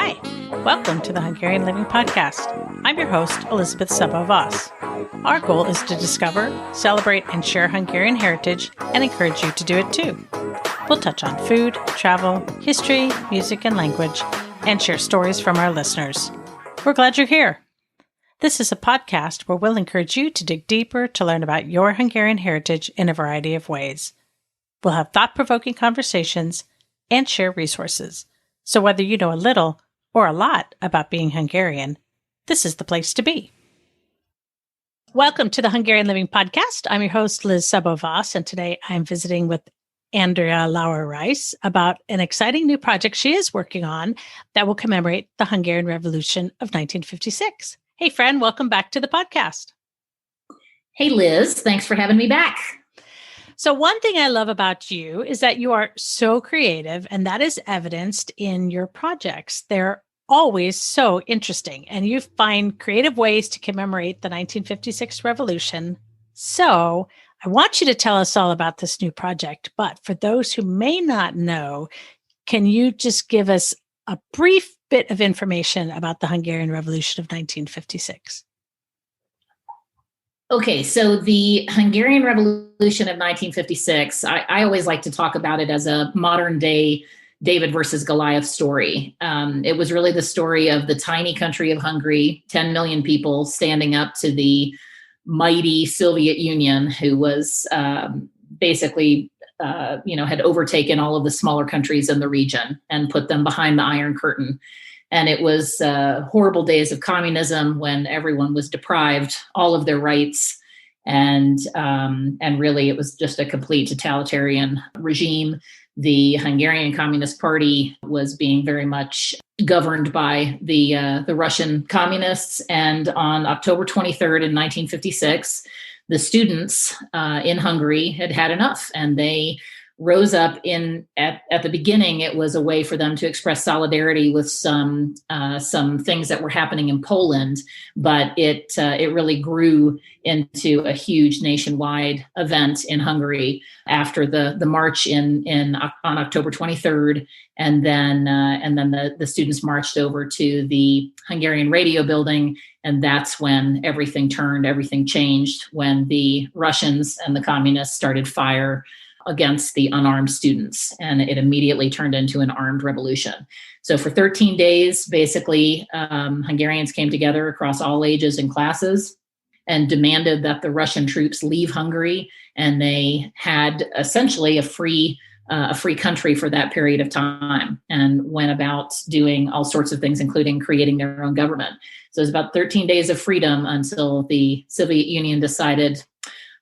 Hi, welcome to the Hungarian Living podcast. I'm your host, Elizabeth Sabo-Voss. Our goal is to discover, celebrate, and share Hungarian heritage and encourage you to do it too. We'll touch on food, travel, history, music, and language, and share stories from our listeners. We're glad you're here. This is a podcast where we'll encourage you to dig deeper to learn about your Hungarian heritage in a variety of ways. We'll have thought-provoking conversations and share resources. So whether you know a little or a lot about being Hungarian, this is the place to be. Welcome to the Hungarian Living podcast. I'm your host, Liz Sabo-Voss, and today I'm visiting with Andrea Lauer Rice about an exciting new project she is working on that will commemorate the Hungarian Revolution of 1956. Hey, friend, welcome back to the podcast. Hey, Liz. Thanks for having me back. So one thing I love about you is that you are so creative, and that is evidenced in your projects. They're always so interesting, and you find creative ways to commemorate the 1956 revolution. So I want you to tell us all about this new project, but for those who may not know, can you just give us a brief bit of information about the Hungarian Revolution of 1956? Okay, so the Hungarian Revolution of 1956, I always like to talk about it as a modern day David versus Goliath story. It was really the story of the tiny country of Hungary, 10 million people standing up to the mighty Soviet Union, who was basically, had overtaken all of the smaller countries in the region and put them behind the Iron Curtain. And it was horrible days of communism when everyone was deprived all of their rights. And really, it was just a complete totalitarian regime. The Hungarian Communist Party was being very much governed by the Russian communists. And on October 23rd in 1956, the students in Hungary had had enough, and they rose up at the beginning. It was a way for them to express solidarity with some things that were happening in Poland, but it really grew into a huge nationwide event in Hungary after the march on October 23rd, and then the students marched over to the Hungarian radio building, and that's when everything turned, everything changed, when the Russians and the communists started fire against the unarmed students, and it immediately turned into an armed revolution. So for 13 days, basically, Hungarians came together across all ages and classes and demanded that the Russian troops leave Hungary, and they had essentially a free country for that period of time, and went about doing all sorts of things, including creating their own government. So it was about 13 days of freedom until the Soviet Union decided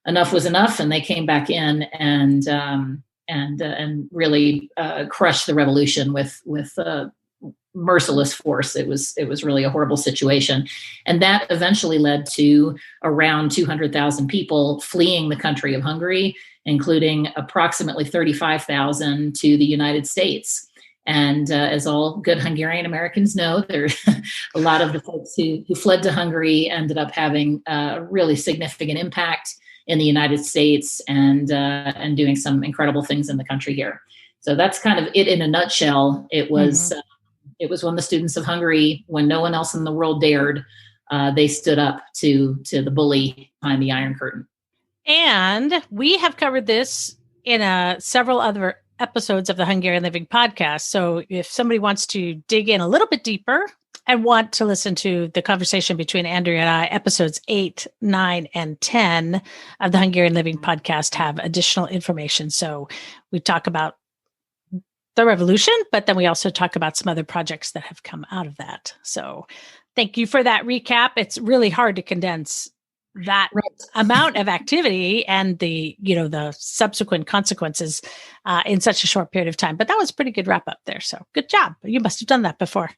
enough was enough, and they came back in and really crushed the revolution with merciless force. It was really a horrible situation, and that eventually led to around 200,000 people fleeing the country of Hungary, including approximately 35,000 to the United States. And as all good Hungarian Americans know, there a lot of the folks who fled to Hungary ended up having a really significant impact in the United States and doing some incredible things in the country here. So that's kind of it in a nutshell. It was when the students of Hungary, when no one else in the world dared, they stood up to the bully behind the Iron Curtain. And we have covered this in several other episodes of the Hungarian Living podcast. So if somebody wants to dig in a little bit deeper and want to listen to the conversation between Andrea and I, episodes 8, 9, and 10 of the Hungarian Living podcast have additional information. So we talk about the revolution, but then we also talk about some other projects that have come out of that. So thank you for that recap. It's really hard to condense that amount of activity and the subsequent consequences in such a short period of time. But that was a pretty good wrap up there. So good job. You must have done that before.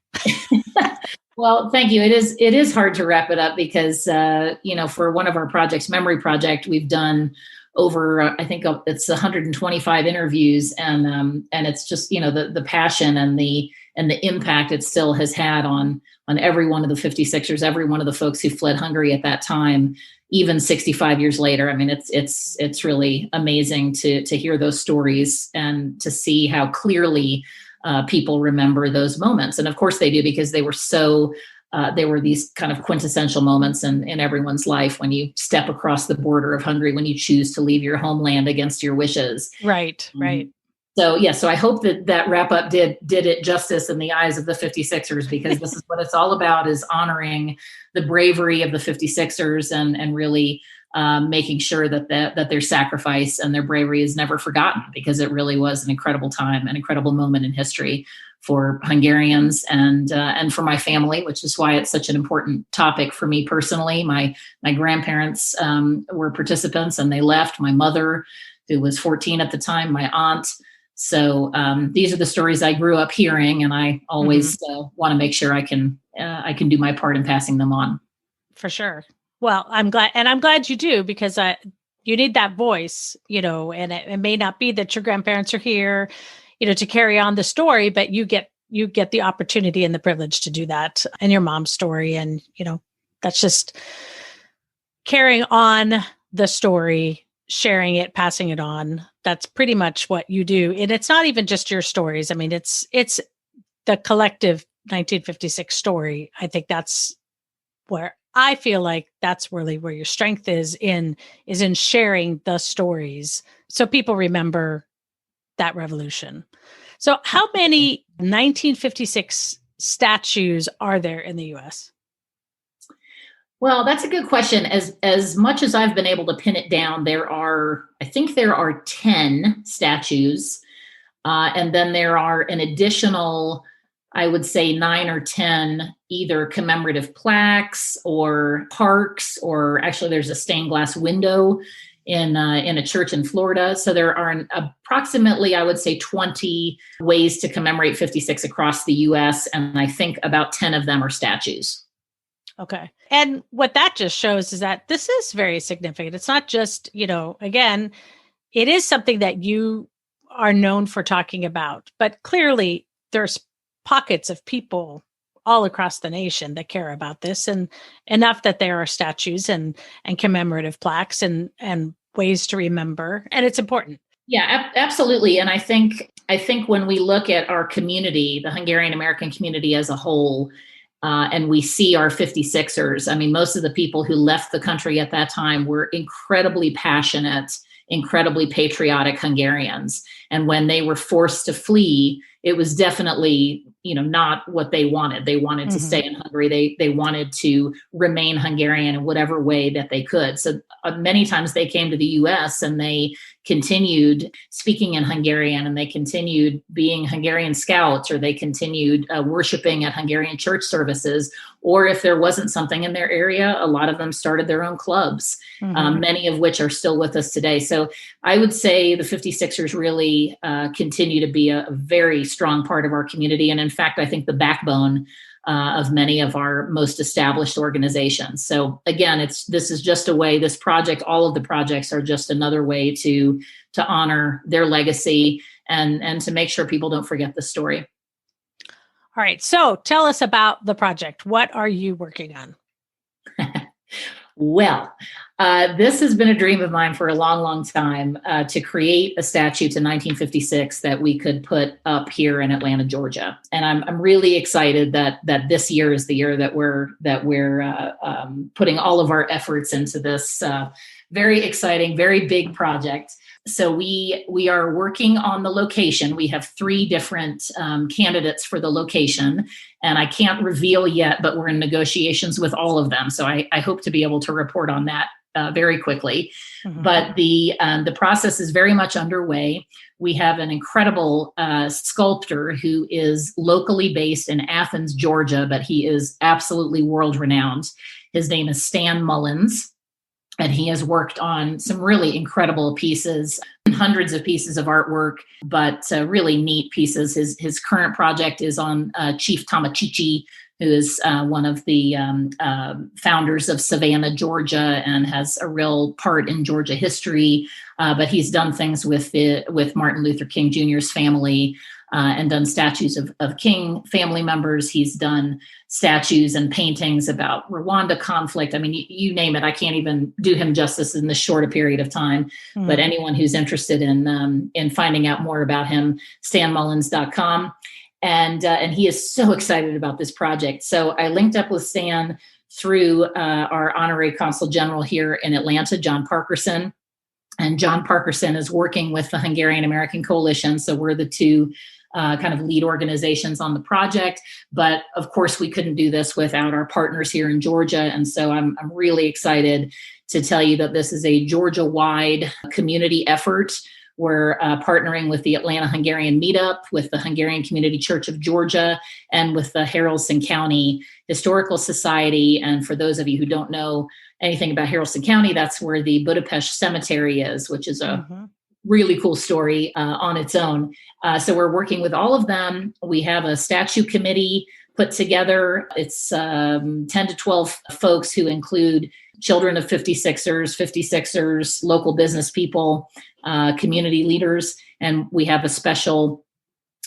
Well, thank you. It is hard to wrap it up because, for one of our projects, Memory Project, we've done over, I think it's 125 interviews, and it's just, the passion and the impact it still has had on every one of the 56ers, every one of the folks who fled Hungary at that time, even 65 years later. I mean, it's really amazing to hear those stories and to see how clearly people remember those moments. And of course they do, because they were these kind of quintessential moments in everyone's life, when you step across the border of Hungary, when you choose to leave your homeland against your wishes. Right. So so I hope that wrap up did it justice in the eyes of the 56ers, because this is what it's all about, is honoring the bravery of the 56ers and really making sure that their sacrifice and their bravery is never forgotten, because it really was an incredible time, an incredible moment in history for Hungarians and for my family, which is why it's such an important topic for me personally. My grandparents were participants, and they left. My mother, who was 14 at the time, my aunt. So these are the stories I grew up hearing, and I always want to make sure I can do my part in passing them on. For sure. Well, I'm glad you do, because you need that voice, and it may not be that your grandparents are here, to carry on the story, but you get the opportunity and the privilege to do that in your mom's story. And, that's just carrying on the story, sharing it, passing it on. That's pretty much what you do. And it's not even just your stories. I mean, it's the collective 1956 story. I think that's where I feel like that's really where your strength is in sharing the stories, so people remember that revolution. So how many 1956 statues are there in the US? Well, that's a good question. As much as I've been able to pin it down, I think there are 10 statues. And then there are an additional, I would say 9 or 10, either commemorative plaques or parks, or actually there's a stained glass window in a church in Florida. So there are approximately, I would say, 20 ways to commemorate 56 across the US. And I think about 10 of them are statues. Okay. And what that just shows is that this is very significant. It's not just, again, it is something that you are known for talking about, but clearly there's pockets of people all across the nation that care about this, and enough that there are statues and commemorative plaques and ways to remember. And it's important. Yeah, absolutely. And I think when we look at our community, the Hungarian American community as a whole, and we see our 56ers, I mean, most of the people who left the country at that time were incredibly passionate, incredibly patriotic Hungarians. And when they were forced to flee, it was definitely, not what they wanted. They wanted to stay in Hungary. They wanted to remain Hungarian in whatever way that they could. So many times they came to the US and they continued speaking in Hungarian, and they continued being Hungarian scouts, or they continued worshiping at Hungarian church services. Or if there wasn't something in their area, a lot of them started their own clubs, many of which are still with us today. So I would say the 56ers really continue to be a very strong part of our community. And in fact, I think the backbone of many of our most established organizations. So again, this is just a way, this project, all of the projects are just another way to honor their legacy and to make sure people don't forget the story. All right. So tell us about the project. What are you working on? Well, this has been a dream of mine for a long, long time, to create a statue to 1956 that we could put up here in Atlanta, Georgia. And I'm really excited that this year is the year that we're putting all of our efforts into this very exciting, very big project. So we are working on the location. We have 3 different candidates for the location, and I can't reveal yet, but we're in negotiations with all of them. So I hope to be able to report on that very quickly. But the process is very much underway. We have an incredible sculptor who is locally based in Athens, Georgia, but he is absolutely world renowned. His name is Stan Mullins. And he has worked on some really incredible pieces, hundreds of pieces of artwork, but really neat pieces. His current project is on Chief Tamachichi, who is one of the founders of Savannah, Georgia, and has a real part in Georgia history. But he's done things with Martin Luther King Jr.'s family, and done statues of King family members. He's done statues and paintings about Rwanda conflict. I mean, you name it. I can't even do him justice in this short a period of time. But anyone who's interested in finding out more about him, stanmullins.com. And he is so excited about this project. So I linked up with Stan through our honorary consul general here in Atlanta, John Parkerson. And John Parkerson is working with the Hungarian American Coalition. So we're the two kind of lead organizations on the project. But of course, we couldn't do this without our partners here in Georgia. And so I'm really excited to tell you that this is a Georgia-wide community effort. We're partnering with the Atlanta Hungarian Meetup, with the Hungarian Community Church of Georgia, and with the Haralson County Historical Society. And for those of you who don't know anything about Haralson County, that's where the Budapest Cemetery is, which is a really cool story on its own. So we're working with all of them. We have a statue committee put together. It's 10 to 12 folks who include children of 56ers, local business people, community leaders, and we have a special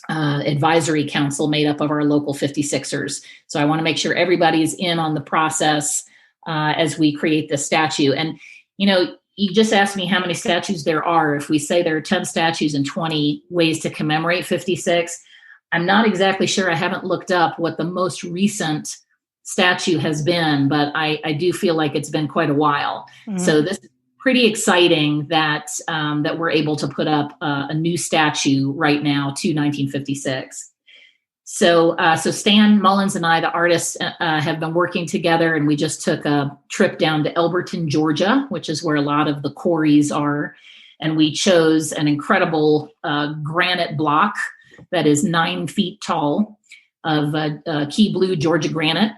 advisory council made up of our local 56ers. So I want to make sure everybody's in on the process as we create this statue. And, you just asked me how many statues there are. If we say there are 10 statues and 20 ways to commemorate 56, I'm not exactly sure. I haven't looked up what the most recent statue has been, but I do feel like it's been quite a while. So this is pretty exciting that that we're able to put up a new statue right now to 1956. So Stan Mullins and I, the artists, have been working together, and we just took a trip down to Elberton, Georgia, which is where a lot of the quarries are. And we chose an incredible granite block that is 9 feet tall of key blue Georgia granite.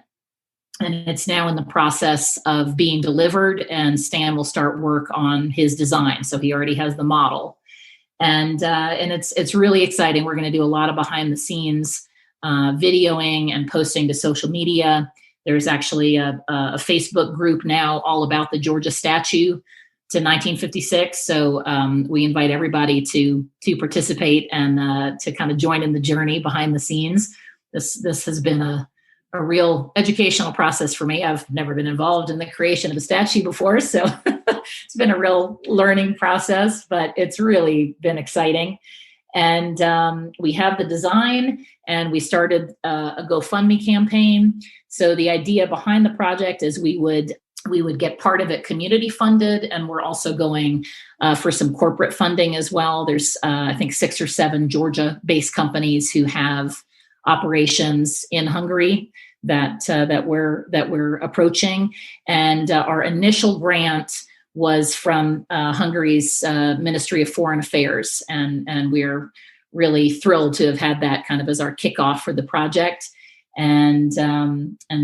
And it's now in the process of being delivered, and Stan will start work on his design. So he already has the model. And it's really exciting. We're going to do a lot of behind the scenes videoing and posting to social media. There's actually a Facebook group now all about the Georgia statue to 1956. So we invite everybody to participate and to kind of join in the journey behind the scenes. This has been a real educational process for me. I've never been involved in the creation of a statue before, so it's been a real learning process, but it's really been exciting. And we have the design, and we started a GoFundMe campaign. So the idea behind the project is we would get part of it community funded, and we're also going for some corporate funding as well. There's I think 6 or 7 Georgia-based companies who have operations in Hungary that we're approaching, and our initial grant was from Hungary's Ministry of Foreign Affairs, and we're really thrilled to have had that kind of as our kickoff for the project, and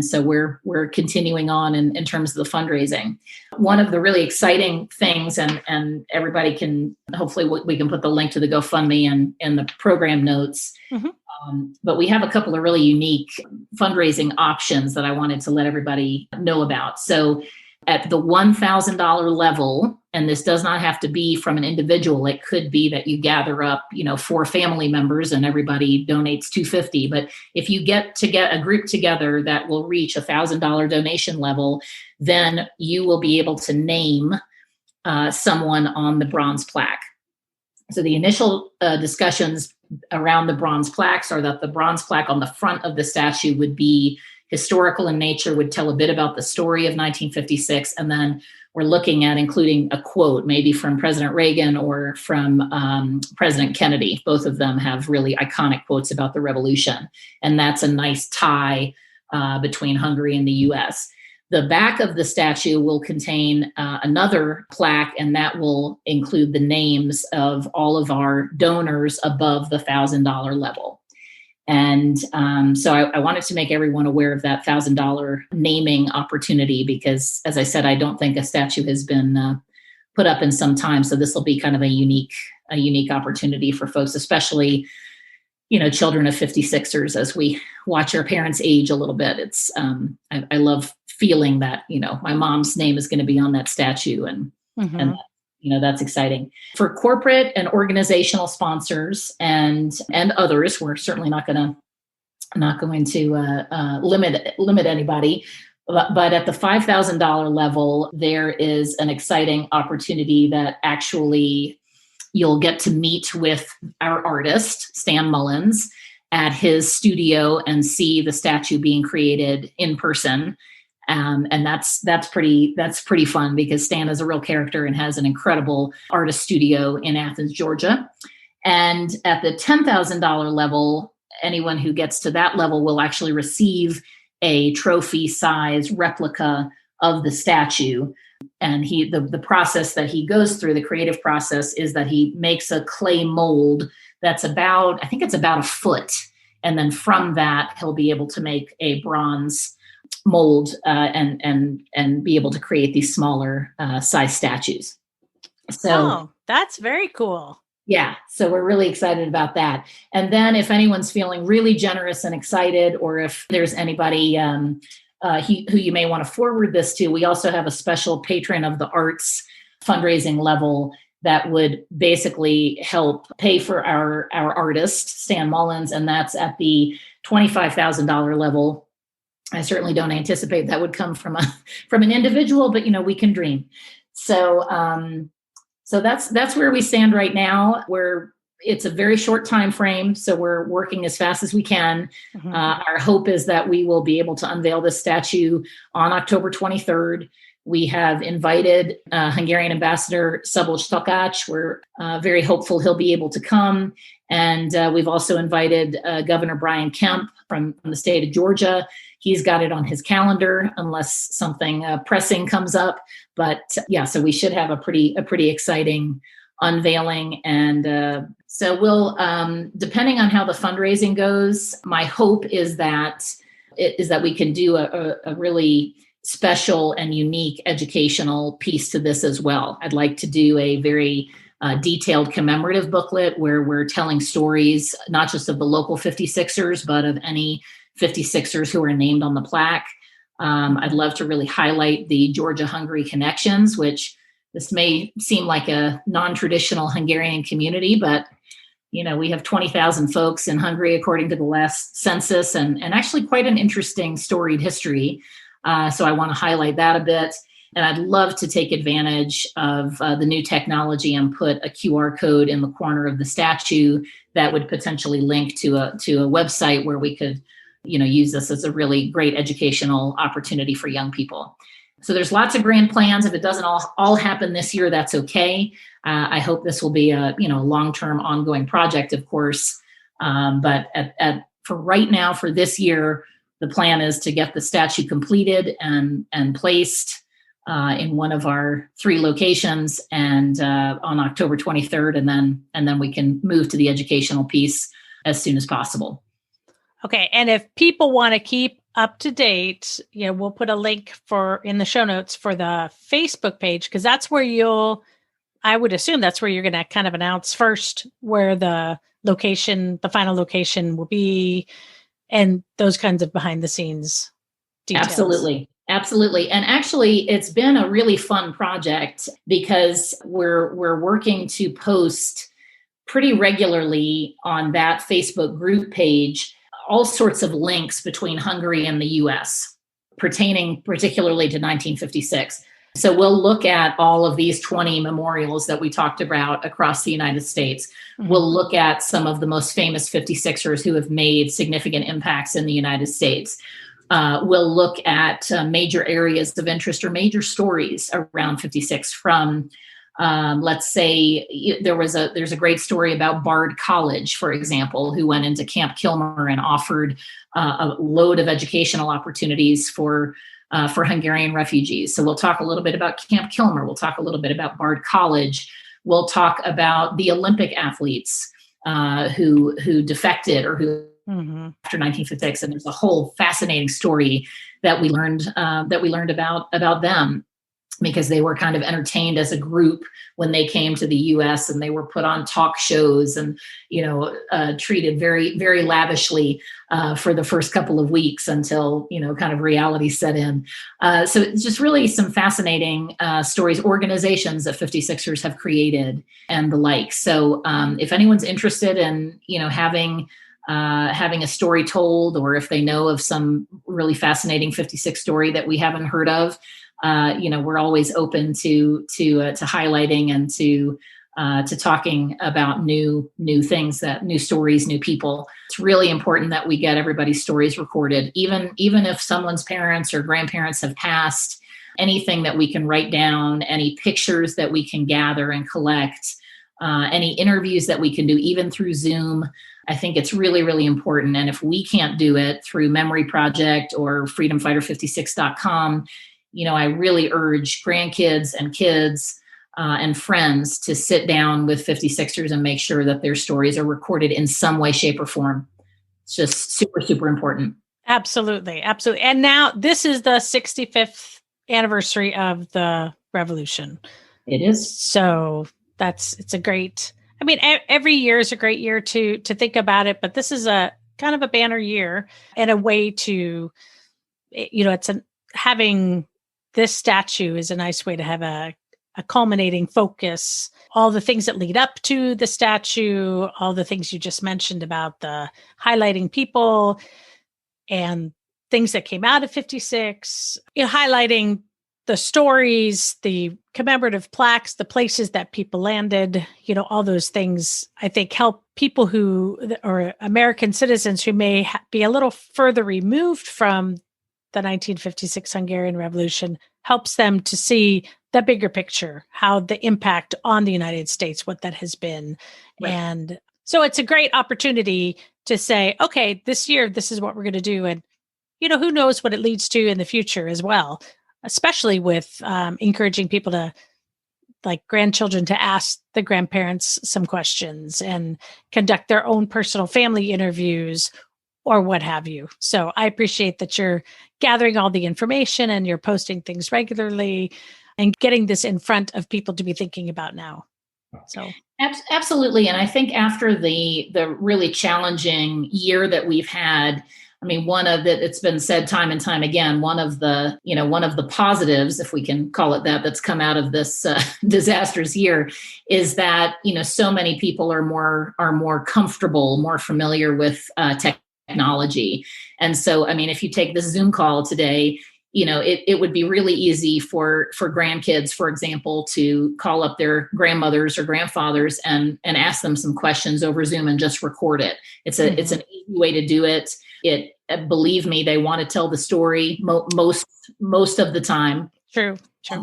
so we're continuing on in terms of the fundraising. One of the really exciting things, and everybody can hopefully we can put the link to the GoFundMe in the program notes. But we have a couple of really unique fundraising options that I wanted to let everybody know about. So at the $1,000 level, and this does not have to be from an individual, it could be that you gather up, 4 family members and everybody donates $250. But if you get a group together that will reach $1,000 donation level, then you will be able to name someone on the bronze plaque. So the initial discussions around the bronze plaques are that the bronze plaque on the front of the statue would be historical in nature, would tell a bit about the story of 1956. And then we're looking at including a quote, maybe from President Reagan or from President Kennedy. Both of them have really iconic quotes about the revolution. And that's a nice tie between Hungary and the US. The back of the statue will contain another plaque, and that will include the names of all of our donors above the $1,000 level. And so I wanted to make everyone aware of that $1,000 naming opportunity, because, as I said, I don't think a statue has been put up in some time. So this will be kind of a unique opportunity for folks, especially, children of 56ers, as we watch our parents age a little bit. It's I love feeling that, my mom's name is going to be on that statue, and that's exciting. For corporate and organizational sponsors and others, we're certainly not going to limit anybody. But at the $5,000 level, there is an exciting opportunity that actually you'll get to meet with our artist, Stan Mullins, at his studio and see the statue being created in person. And that's pretty fun because Stan is a real character and has an incredible artist studio in Athens, Georgia. And at the $10,000 level, anyone who gets to that level will actually receive a trophy size replica of the statue. And the process that he goes through, the creative process, is that he makes a clay mold that's about a foot. And then from that, he'll be able to make a bronze mold and be able to create these smaller size statues. So that's very cool. Yeah, so we're really excited about that. And then if anyone's feeling really generous and excited, or if there's anybody who you may want to forward this to, we also have a special patron of the arts fundraising level that would basically help pay for our artist, Stan Mullins, and that's at the $25,000 level. I certainly don't anticipate that would come from an individual, but we can dream. So that's where we stand right now. It's a very short time frame, so we're working as fast as we can. Mm-hmm. Our hope is that we will be able to unveil this statue on October 23rd. We have invited Hungarian Ambassador Szabolcs Takács. We're very hopeful he'll be able to come. And we've also invited Governor Brian Kemp from the state of Georgia. He's got it on his calendar unless something pressing comes up. But so we should have a pretty exciting unveiling. And so we'll, depending on how the fundraising goes, my hope is that we can do a really special and unique educational piece to this as well. I'd like to do a very detailed commemorative booklet where we're telling stories, not just of the local 56ers, but of any 56ers who are named on the plaque. I'd love to really highlight the Georgia-Hungary connections, which this may seem like a non-traditional Hungarian community, but we have 20,000 folks in Hungary, according to the last census, and actually quite an interesting storied history. So I want to highlight that a bit. And I'd love to take advantage of the new technology and put a QR code in the corner of the statue that would potentially link to a website where we could, use this as a really great educational opportunity for young people. So there's lots of grand plans. If it doesn't all happen this year, that's okay. I hope this will be a long-term ongoing project, of course. But for right now, for this year, the plan is to get the statue completed and placed in one of our 3 locations, and on October 23rd, and then we can move to the educational piece as soon as possible. Okay, and if people want to keep up to date, we'll put a link in the show notes for the Facebook page, because that's where I would assume that's where you're going to kind of announce first where the final location will be, and those kinds of behind the scenes details. Absolutely. And actually, it's been a really fun project because we're working to post pretty regularly on that Facebook group page all sorts of links between Hungary and the US, pertaining particularly to 1956. So we'll look at all of these 20 memorials that we talked about across the United States. Mm-hmm. We'll look at some of the most famous 56ers who have made significant impacts in the United States. We'll look at major areas of interest or major stories around 56 from, let's say, there's a great story about Bard College, for example, who went into Camp Kilmer and offered a load of educational opportunities for Hungarian refugees. So we'll talk a little bit about Camp Kilmer. We'll talk a little bit about Bard College. We'll talk about the Olympic athletes who defected or who after 1956, and there's a whole fascinating story that we learned about them, because they were kind of entertained as a group when they came to the U.S. and they were put on talk shows and, treated very, very lavishly for the first couple of weeks until, kind of reality set in. So it's just really some fascinating stories, organizations that 56ers have created and the like. So if anyone's interested in, having a story told, or if they know of some really fascinating 56 story that we haven't heard of, we're always open to highlighting and to to talking about new things, that new stories, new people. It's really important that we get everybody's stories recorded, even if someone's parents or grandparents have passed. Anything that we can write down, any pictures that we can gather and collect, any interviews that we can do, even through Zoom. I think it's really, really important. And if we can't do it through Memory Project or freedomfighter56.com, I really urge grandkids and kids and friends to sit down with 56ers and make sure that their stories are recorded in some way, shape, or form. It's just super, super important. Absolutely. Absolutely. And now this is the 65th anniversary of the revolution. It is. So it's a great, every year is a great year to think about it, but this is a kind of a banner year and a way to, having this statue is a nice way to have a culminating focus, all the things that lead up to the statue, all the things you just mentioned about the highlighting people and things that came out of 56, highlighting the stories, the commemorative plaques, the places that people landed, all those things, I think help people or American citizens who may be a little further removed from the 1956 Hungarian Revolution, helps them to see the bigger picture, how the impact on the United States, what that has been. Right. And so it's a great opportunity to say, okay, this year, this is what we're going to do. And who knows what it leads to in the future as well, especially with encouraging people to, like grandchildren, to ask the grandparents some questions and conduct their own personal family interviews or what have you. So I appreciate that you're gathering all the information and you're posting things regularly and getting this in front of people to be thinking about now. So absolutely. And I think after the really challenging year that we've had, it's been said time and time again, one of the positives, if we can call it that, that's come out of this disastrous year is that, so many people are more comfortable, more familiar with technology. And so, if you take this Zoom call today, it would be really easy for grandkids, for example, to call up their grandmothers or grandfathers and ask them some questions over Zoom and just record it. It's an easy way to do it. Believe me, they want to tell the story most of the time. True.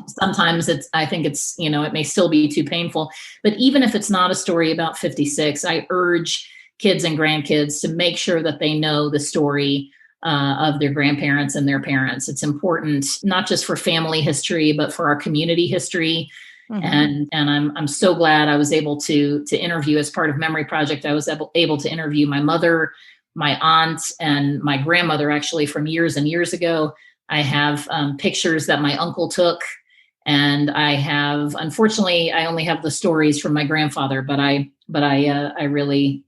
Sometimes I think it may still be too painful, but even if it's not a story about 56, I urge kids and grandkids to make sure that they know the story of their grandparents and their parents. It's important, not just for family history, but for our community history. Mm-hmm. And I'm so glad I was able to interview, as part of Memory Project. I was able to interview my mother, my aunt, and my grandmother, actually, from years and years ago. I have pictures that my uncle took, and I have, unfortunately, I only have the stories from my grandfather, but I really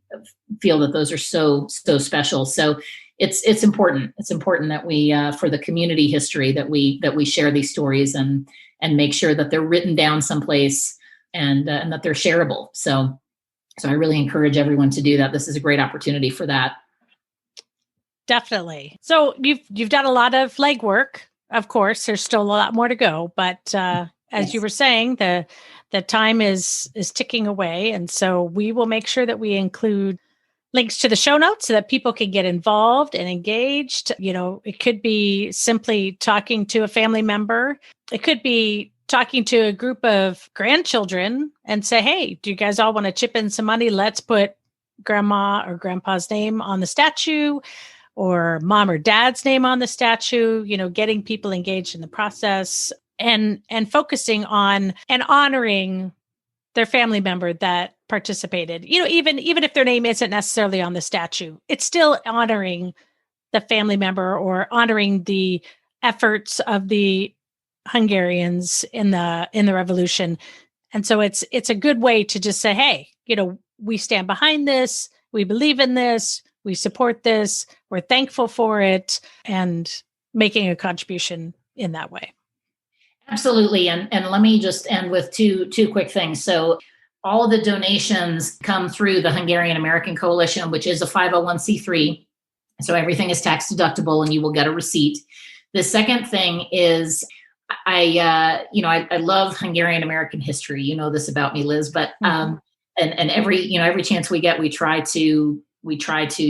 feel that those are so special. So it's important. It's important that we, for the community history, that we share these stories and make sure that they're written down someplace and that they're shareable. So I really encourage everyone to do that. This is a great opportunity for that. Definitely. So you've done a lot of legwork. Of course, there's still a lot more to go, but as you were saying, the time is ticking away, and so we will make sure that we include links to the show notes so that people can get involved and engaged. It could be simply talking to a family member. It could be talking to a group of grandchildren and say, hey, do you guys all want to chip in some money? Let's put grandma or grandpa's name on the statue, or mom or dad's name on the statue, getting people engaged in the process and focusing on and honoring their family member that participated. Even if their name isn't necessarily on the statue, it's still honoring the family member or honoring the efforts of the Hungarians in the revolution. And so it's a good way to just say, hey, we stand behind this, we believe in this, we support this, we're thankful for it, and making a contribution in that way. Absolutely. And let me just end with two quick things. So all of the donations come through the Hungarian American Coalition, which is a 501c3. So everything is tax deductible and you will get a receipt. The second thing is I love Hungarian American history. You know this about me, Liz, but and every chance we get, we try to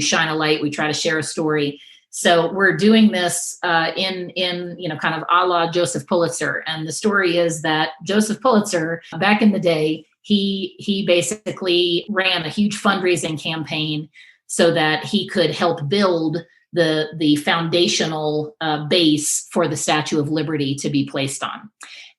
shine a light. We try to share a story. So we're doing this in kind of a la Joseph Pulitzer. And the story is that Joseph Pulitzer, back in the day, he basically ran a huge fundraising campaign so that he could help build the foundational base for the Statue of Liberty to be placed on.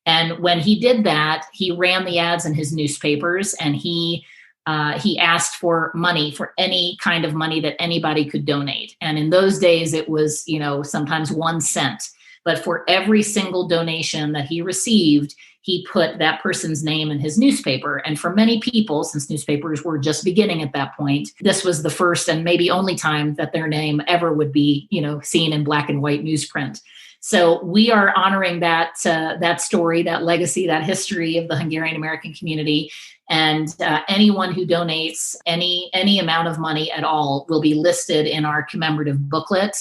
And when he did that, he ran the ads in his newspapers, and he asked for money, for any kind of money that anybody could donate. And in those days, it was, sometimes 1 cent. But for every single donation that he received, he put that person's name in his newspaper. And for many people, since newspapers were just beginning at that point, this was the first and maybe only time that their name ever would be, seen in black and white newsprint. So we are honoring that story, that legacy, that history of the Hungarian American community. And anyone who donates any amount of money at all will be listed in our commemorative booklet,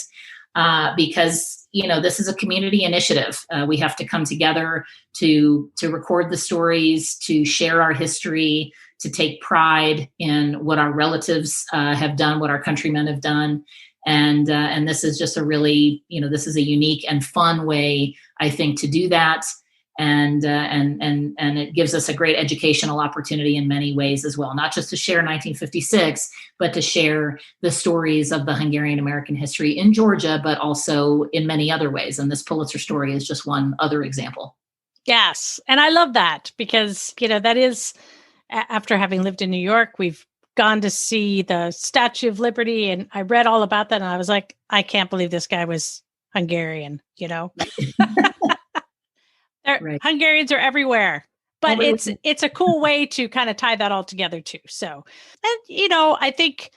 because this is a community initiative. We have to come together to record the stories, to share our history, to take pride in what our relatives have done, what our countrymen have done. And this is just a really, this is a unique and fun way, I think, to do that. And it gives us a great educational opportunity in many ways as well, not just to share 1956, but to share the stories of the Hungarian American history in Georgia, but also in many other ways. And this Pulitzer story is just one other example. Yes. And I love that because, that is, after having lived in New York, we've gone to see the Statue of Liberty, and I read all about that. And I was like, I can't believe this guy was Hungarian, Right. Hungarians are everywhere, but it's a cool way to kind of tie that all together too. So, and I think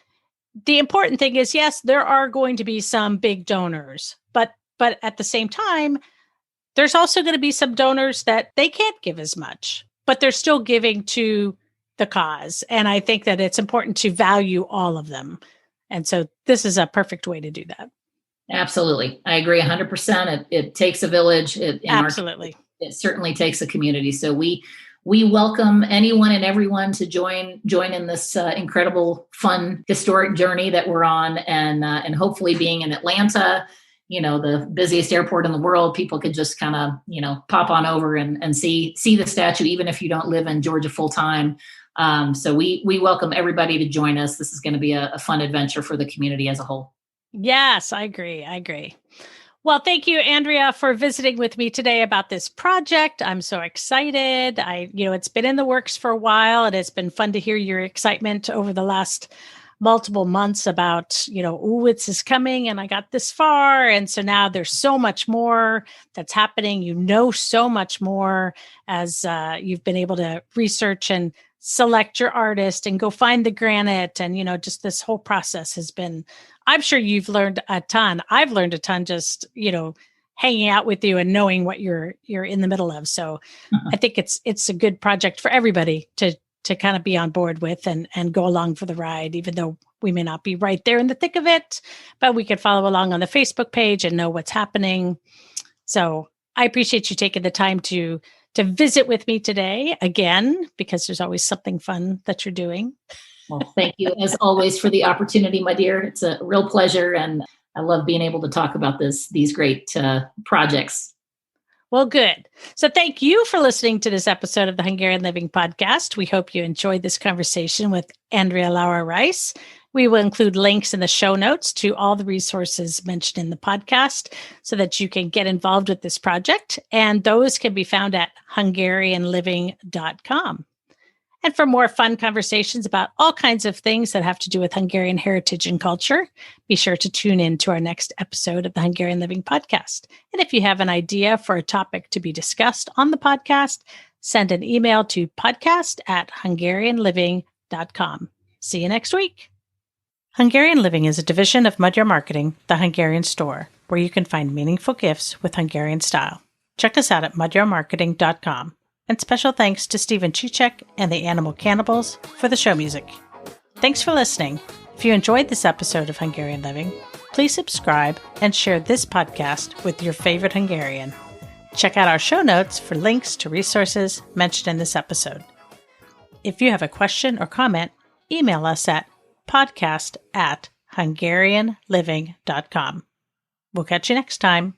the important thing is, yes, there are going to be some big donors, but at the same time, there's also going to be some donors that they can't give as much, but they're still giving to the cause. And I think that it's important to value all of them. And so this is a perfect way to do that. Absolutely. I agree 100%. It takes a village. Absolutely. It certainly takes a community. So we welcome anyone and everyone to join in this incredible, fun, historic journey that we're on. And hopefully being in Atlanta, the busiest airport in the world, people could just kind of, pop on over and see the statue, even if you don't live in Georgia full time. So we welcome everybody to join us. This is going to be a fun adventure for the community as a whole. Yes, I agree. Well, thank you, Andrea, for visiting with me today about this project. I'm so excited. It's been in the works for a while, and it's been fun to hear your excitement over the last multiple months about, this is coming and I got this far. And so now there's so much more that's happening. So much more as you've been able to research and select your artist and go find the granite. And, just this whole process has been, I'm sure you've learned a ton. I've learned a ton just, hanging out with you and knowing what you're in the middle of. So I think it's a good project for everybody to kind of be on board with and go along for the ride, even though we may not be right there in the thick of it, but we could follow along on the Facebook page and know what's happening. So I appreciate you taking the time to visit with me today again, because there's always something fun that you're doing. Well, thank you as always for the opportunity, my dear. It's a real pleasure. And I love being able to talk about these great projects. Well, good. So thank you for listening to this episode of the Hungarian Living podcast. We hope you enjoyed this conversation with Andrea Lauer Rice. We will include links in the show notes to all the resources mentioned in the podcast so that you can get involved with this project. And those can be found at hungarianliving.com. And for more fun conversations about all kinds of things that have to do with Hungarian heritage and culture, be sure to tune in to our next episode of the Hungarian Living podcast. And if you have an idea for a topic to be discussed on the podcast, send an email to podcast@hungarianliving.com. See you next week. Hungarian Living is a division of Magyar Marketing, the Hungarian store, where you can find meaningful gifts with Hungarian style. Check us out at magyarmarketing.com. And special thanks to Stephen Chichek and the Animal Cannibals for the show music. Thanks for listening. If you enjoyed this episode of Hungarian Living, please subscribe and share this podcast with your favorite Hungarian. Check out our show notes for links to resources mentioned in this episode. If you have a question or comment, email us at podcast@hungarianliving.com. We'll catch you next time.